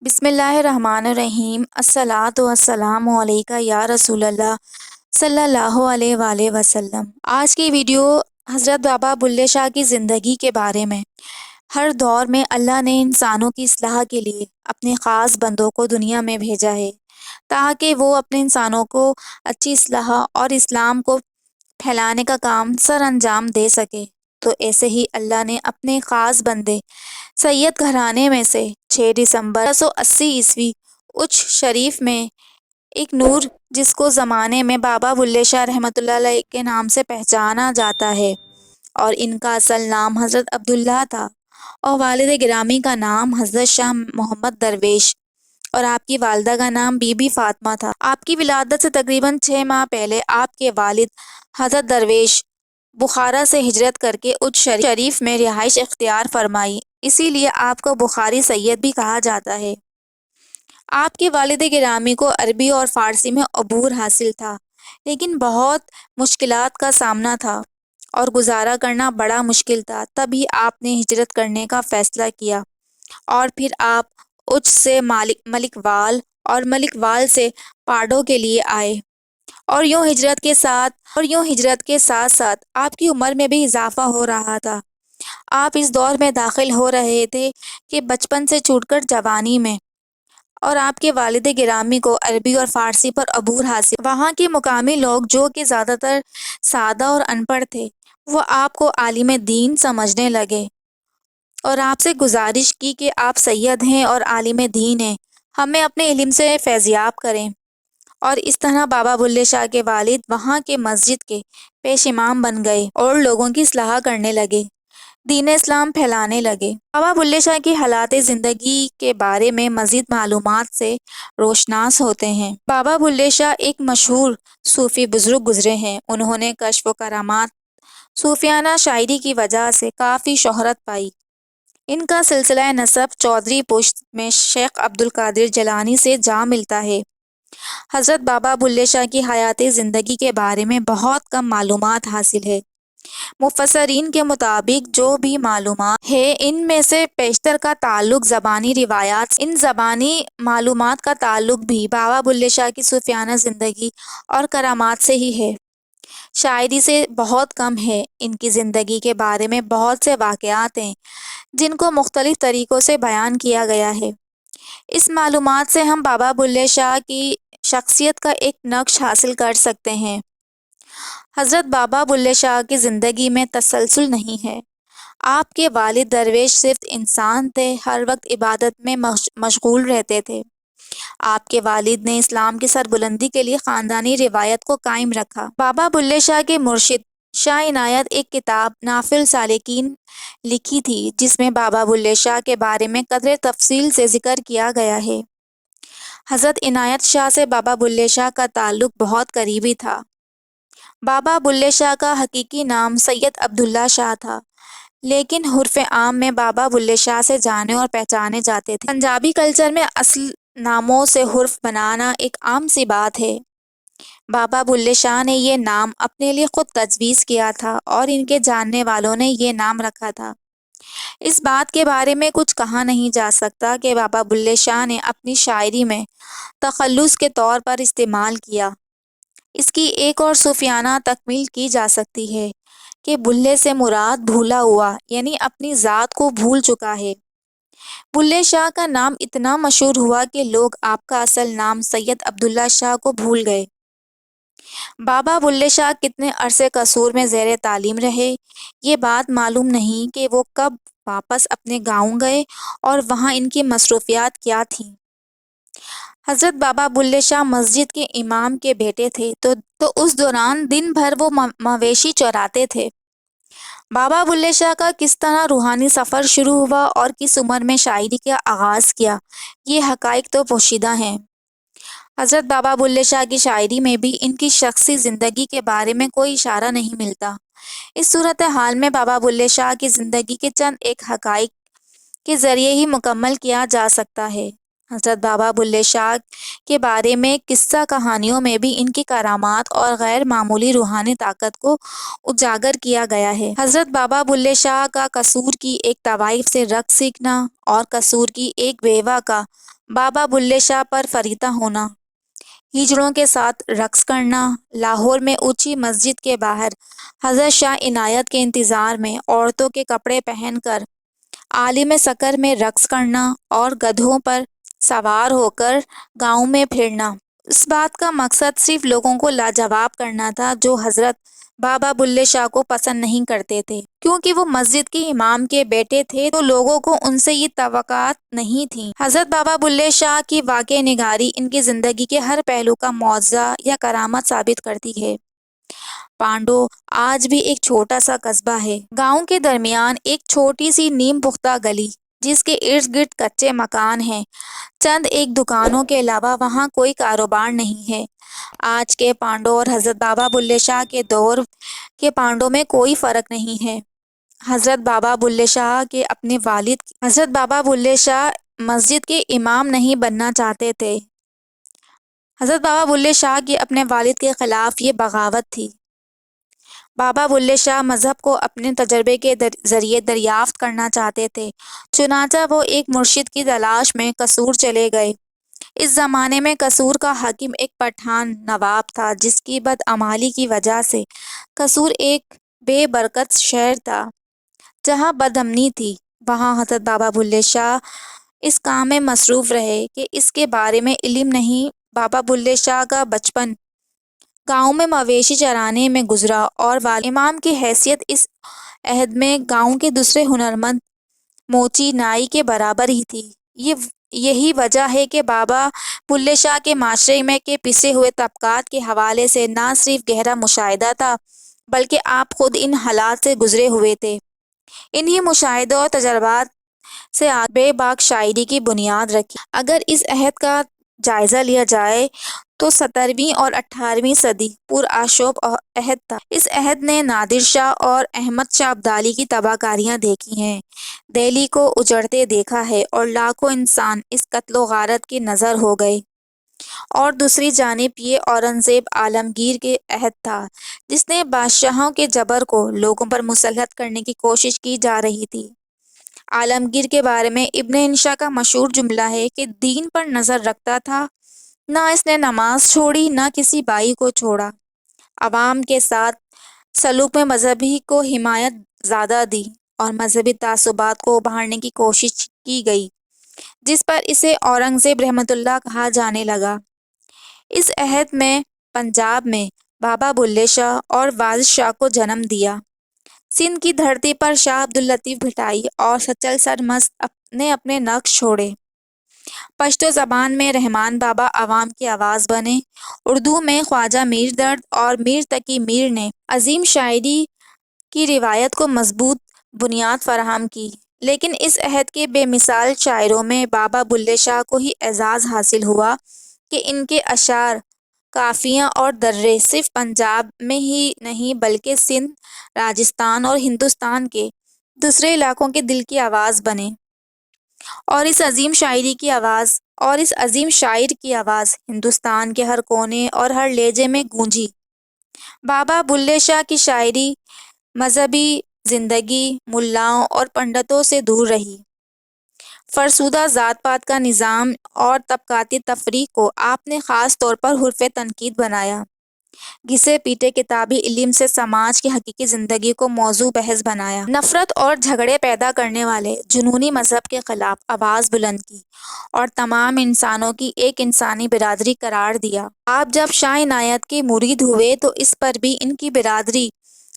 بسم اللہ الرحمن الرحیم الصلاۃ والسلام علیکہ یا رسول اللہ صلی اللہ علیہ وآلہ وسلم۔ آج کی ویڈیو حضرت بابا بلے شاہ کی زندگی کے بارے میں۔ ہر دور میں اللہ نے انسانوں کی اصلاح کے لیے اپنے خاص بندوں کو دنیا میں بھیجا ہے تاکہ وہ اپنے انسانوں کو اچھی اصلاح اور اسلام کو پھیلانے کا کام سر انجام دے سکے۔ تو ایسے ہی اللہ نے اپنے خاص بندے سید گھرانے میں سے 6 دسمبر 1880 اچ شریف میں ایک نور جس کو زمانے میں بابا بلے شاہ رحمۃ اللہ علیہ کے نام سے پہچانا جاتا ہے، اور ان کا اصل نام حضرت عبداللہ تھا اور والد گرامی کا نام حضرت شاہ محمد درویش اور آپ کی والدہ کا نام بی بی فاطمہ تھا۔ آپ کی ولادت سے تقریباً 6 ماہ پہلے آپ کے والد حضرت درویش بخارا سے ہجرت کر کے اچ شریف میں رہائش اختیار فرمائی، اسی لیے آپ کو بخاری سید بھی کہا جاتا ہے۔ آپ کے والد گرامی کو عربی اور فارسی میں عبور حاصل تھا، لیکن بہت مشکلات کا سامنا تھا اور گزارا کرنا بڑا مشکل تھا، تبھی آپ نے ہجرت کرنے کا فیصلہ کیا اور پھر آپ اچ سے ملک وال اور ملک وال سے پاڑو کے لیے آئے، اور یوں ہجرت کے ساتھ ساتھ آپ کی عمر میں بھی اضافہ ہو رہا تھا۔ آپ اس دور میں داخل ہو رہے تھے کہ بچپن سے چھوٹ کر جوانی میں، اور آپ کے والد گرامی کو عربی اور فارسی پر عبور حاصل۔ وہاں کے مقامی لوگ جو کہ زیادہ تر سادہ اور ان پڑھ تھے، وہ آپ کو عالم دین سمجھنے لگے اور آپ سے گزارش کی کہ آپ سید ہیں اور عالم دین ہیں، ہمیں اپنے علم سے فیضیاب کریں، اور اس طرح بابا بلے شاہ کے والد وہاں کے مسجد کے پیش امام بن گئے اور لوگوں کی اصلاح کرنے لگے، دین اسلام پھیلانے لگے۔ بابا بلے شاہ کی حالات زندگی کے بارے میں مزید معلومات سے روشناس ہوتے ہیں۔ بابا بلے شاہ ایک مشہور صوفی بزرگ گزرے ہیں۔ انہوں نے کشف و کرامات، صوفیانہ شاعری کی وجہ سے کافی شہرت پائی۔ ان کا سلسلہ نسب چودھری پشت میں شیخ عبد القادر جیلانی سے جا ملتا ہے۔ حضرت بابا بلے شاہ کی حیات زندگی کے بارے میں بہت کم معلومات حاصل ہے۔ مفسرین کے مطابق جو بھی معلومات ہے، ان میں سے بیشتر کا تعلق زبانی روایات سے، ان زبانی معلومات کا تعلق بھی بابا بلے شاہ کی صوفیانہ زندگی اور کرامات سے ہی ہے، شاعری سے بہت کم ہے۔ ان کی زندگی کے بارے میں بہت سے واقعات ہیں جن کو مختلف طریقوں سے بیان کیا گیا ہے۔ اس معلومات سے ہم بابا بلے شاہ کی شخصیت کا ایک نقش حاصل کر سکتے ہیں۔ حضرت بابا بلے شاہ کی زندگی میں تسلسل نہیں ہے۔ آپ کے والد درویش صرف انسان تھے، ہر وقت عبادت میں مشغول رہتے تھے۔ آپ کے والد نے اسلام کی سربلندی کے لیے خاندانی روایت کو قائم رکھا۔ بابا بلے شاہ کے مرشد شاہ عنایت ایک کتاب نافل سالکین لکھی تھی، جس میں بابا بلے شاہ کے بارے میں قدر تفصیل سے ذکر کیا گیا ہے۔ حضرت عنایت شاہ سے بابا بلے شاہ کا تعلق بہت قریبی تھا۔ بابا بلے شاہ کا حقیقی نام سید عبداللہ شاہ تھا، لیکن حرف عام میں بابا بلے شاہ سے جانے اور پہچانے جاتے تھے۔ پنجابی کلچر میں اصل ناموں سے حرف بنانا ایک عام سی بات ہے۔ بابا بلے شاہ نے یہ نام اپنے لیے خود تجویز کیا تھا اور ان کے جاننے والوں نے یہ نام رکھا تھا۔ اس بات کے بارے میں کچھ کہا نہیں جا سکتا کہ بابا بلے شاہ نے اپنی شاعری میں تخلص کے طور پر استعمال کیا۔ اس کی ایک اور صوفیانہ تکمیل کی جا سکتی ہے کہ بلے سے مراد بھولا ہوا، یعنی اپنی ذات کو بھول چکا ہے۔ بلے شاہ کا نام اتنا مشہور ہوا کہ لوگ آپ کا اصل نام سید عبداللہ شاہ کو بھول گئے۔ بابا بلے شاہ کتنے عرصے قصور میں زیر تعلیم رہے، یہ بات معلوم نہیں کہ وہ کب واپس اپنے گاؤں گئے اور وہاں ان کی مصروفیات کیا تھیں۔ حضرت بابا بلے شاہ مسجد کے امام کے بیٹے تھے، تو اس دوران دن بھر وہ مویشی چراتے تھے۔ بابا بلے شاہ کا کس طرح روحانی سفر شروع ہوا اور کس عمر میں شاعری کا آغاز کیا، یہ حقائق تو پوشیدہ ہیں۔ حضرت بابا بلے شاہ کی شاعری میں بھی ان کی شخصی زندگی کے بارے میں کوئی اشارہ نہیں ملتا۔ اس صورتحال میں بابا بلے شاہ کی زندگی کے چند ایک حقائق کے ذریعے ہی مکمل کیا جا سکتا ہے۔ حضرت بابا بلے شاہ کے بارے میں قصہ کہانیوں میں بھی ان کی کرامات اور غیر معمولی روحانی طاقت کو اجاگر کیا گیا ہے۔ حضرت بابا بلے شاہ کا قصور کی ایک طوائف سے رقص سیکھنا اور قصور کی ایک بیوہ کا بابا بلے شاہ پر فریدہ ہونا، ہجڑوں کے ساتھ رقص کرنا، لاہور میں اونچی مسجد کے باہر حضرت شاہ عنایت کے انتظار میں عورتوں کے کپڑے پہن کر عالم سکر میں رقص کرنا اور گدھوں پر سوار ہو کر گاؤں میں پھرنا۔ اس بات کا مقصد صرف لوگوں کو لاجواب کرنا تھا جو حضرت بابا بلے شاہ کو پسند نہیں کرتے تھے، کیونکہ وہ مسجد کے امام کے بیٹے تھے تو لوگوں کو ان سے یہ توقعات نہیں تھیں۔ حضرت بابا بلے شاہ کی واقعہ نگاری ان کی زندگی کے ہر پہلو کا معجزہ یا کرامت ثابت کرتی ہے۔ پانڈو آج بھی ایک چھوٹا سا قصبہ ہے۔ گاؤں کے درمیان ایک چھوٹی سی نیم پختہ گلی جس کے ارد گرد کچے مکان ہیں، چند ایک دکانوں کے علاوہ وہاں کوئی کاروبار نہیں ہے۔ آج کے پانڈو اور حضرت بابا بلے شاہ کے دور کے پانڈو میں کوئی فرق نہیں ہے۔ حضرت بابا بلے شاہ مسجد کے امام نہیں بننا چاہتے تھے۔ حضرت بابا بلے شاہ کی اپنے والد کے خلاف یہ بغاوت تھی۔ بابا بلے شاہ مذہب کو اپنے تجربے کے ذریعے دریافت کرنا چاہتے تھے، چنانچہ وہ ایک مرشد کی تلاش میں قصور چلے گئے۔ اس زمانے میں قصور کا حاکم ایک پٹھان نواب تھا جس کی بدعمالی کی وجہ سے قصور ایک بے برکت شہر تھا۔ جہاں بدامنی تھی وہاں حضرت بابا بلے شاہ اس کام میں مصروف رہے کہ اس کے بارے میں علم نہیں۔ بابا بلے شاہ کا بچپن گاؤں میں مویشی چرانے میں گزرا اور والد امام کی حیثیت اس عہد میں گاؤں کے دوسرے ہنرمند موچی نائی کے برابر ہی تھی۔ یہی وجہ ہے کہ بابا بلے شاہ کے معاشرے میں کے پسے ہوئے طبقات کے حوالے سے نہ صرف گہرا مشاہدہ تھا بلکہ آپ خود ان حالات سے گزرے ہوئے تھے۔ انہی مشاہدوں اور تجربات سے بے باک شاعری کی بنیاد رکھی۔ اگر اس عہد کا جائزہ لیا جائے تو 17ویں اور 18ویں صدی پرآشوب عہد تھا۔ اس عہد نے نادر شاہ اور احمد شاہ ابدالی کی تباہ کاریاں دیکھی ہیں، دہلی کو اجڑتے دیکھا ہے اور لاکھوں انسان اس قتل و غارت کے نذر ہو گئے۔ اور دوسری جانب یہ اورنگزیب عالمگیر کے عہد تھا جس نے بادشاہوں کے جبر کو لوگوں پر مسلط کرنے کی کوشش کی جا رہی تھی۔ عالمگیر کے بارے میں ابن انشا کا مشہور جملہ ہے کہ دین پر نظر رکھتا تھا، نہ اس نے نماز چھوڑی نہ کسی بائی کو چھوڑا۔ عوام کے ساتھ سلوک میں مذہبی کو حمایت زیادہ دی اور مذہبی تعصبات کو ابھارنے کی کوشش کی گئی جس پر اسے اورنگزیب رحمۃ اللہ کہا جانے لگا۔ اس عہد میں پنجاب میں بابا بلے شاہ اور واجد شاہ کو جنم دیا۔ سندھ کی دھرتی پر شاہ عبداللطیف بھٹائی اور سچل سرمست نے اپنے نقش چھوڑے۔ پشتو زبان میں رحمان بابا عوام کی آواز بنے۔ اردو میں خواجہ میر درد اور میر تقی میر نے عظیم شاعری کی روایت کو مضبوط بنیاد فراہم کی، لیکن اس عہد کے بے مثال شاعروں میں بابا بلے شاہ کو ہی اعزاز حاصل ہوا کہ ان کے اشعار، قافیہ اور درے صرف پنجاب میں ہی نہیں بلکہ سندھ، راجستھان اور ہندوستان کے دوسرے علاقوں کے دل کی آواز بنے اور اس عظیم شاعر کی آواز ہندوستان کے ہر کونے اور ہر لہجے میں گونجی۔ بابا بلے شاہ کی شاعری مذہبی زندگی، ملاؤں اور پنڈتوں سے دور رہی۔ فرسودہ ذات پات کا نظام اور طبقاتی تفریق کو آپ نے خاص طور پر حرف تنقید بنایا۔ گھسے پیٹے کتابی علم سے سماج کی حقیقی زندگی کو موضوع بحث بنایا۔ نفرت اور جھگڑے پیدا کرنے والے جنونی مذہب کے خلاف آواز بلند کی اور تمام انسانوں کی ایک انسانی برادری قرار دیا۔ آپ جب شاہ عنایت کے مرید ہوئے تو اس پر بھی ان کی برادری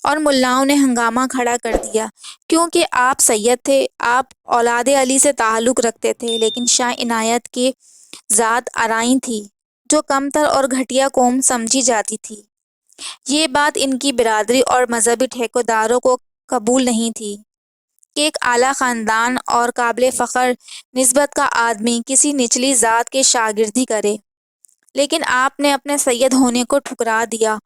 اور ملاؤں نے ہنگامہ کھڑا کر دیا، کیونکہ آپ سید تھے، آپ اولاد علی سے تعلق رکھتے تھے، لیکن شاہ عنایت کی ذات ارائیں تھی جو کمتر اور گھٹیا قوم سمجھی جاتی تھی۔ یہ بات ان کی برادری اور مذہبی ٹھیکیداروں کو قبول نہیں تھی کہ ایک اعلیٰ خاندان اور قابل فخر نسبت کا آدمی کسی نچلی ذات کی شاگردی کرے، لیکن آپ نے اپنے سید ہونے کو ٹھکرا دیا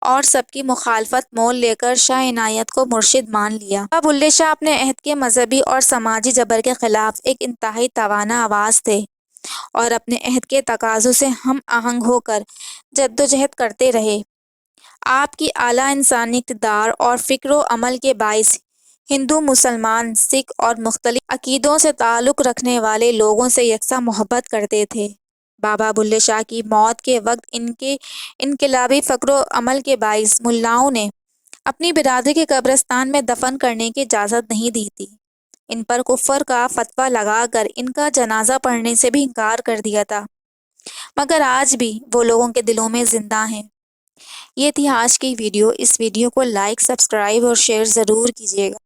اور سب کی مخالفت مول لے کر شاہ عنایت کو مرشد مان لیا۔ بابا بلے شاہ اپنے عہد کے مذہبی اور سماجی جبر کے خلاف ایک انتہائی توانا آواز تھے اور اپنے عہد کے تقاضوں سے ہم آہنگ ہو کر جدوجہد کرتے رہے۔ آپ کی اعلیٰ انسانی اقتدار اور فکر و عمل کے باعث ہندو، مسلمان، سکھ اور مختلف عقیدوں سے تعلق رکھنے والے لوگوں سے یکساں محبت کرتے تھے۔ بابا بلے شاہ کی موت کے وقت ان کے انقلابی فکر و عمل کے باعث ملاؤں نے اپنی برادری کے قبرستان میں دفن کرنے کی اجازت نہیں دی تھی۔ ان پر کفر کا فتویٰ لگا کر ان کا جنازہ پڑھنے سے بھی انکار کر دیا تھا، مگر آج بھی وہ لوگوں کے دلوں میں زندہ ہیں۔ یہ تھی آج کی ویڈیو۔ اس ویڈیو کو لائک، سبسکرائب اور شیئر ضرور کیجیے گا۔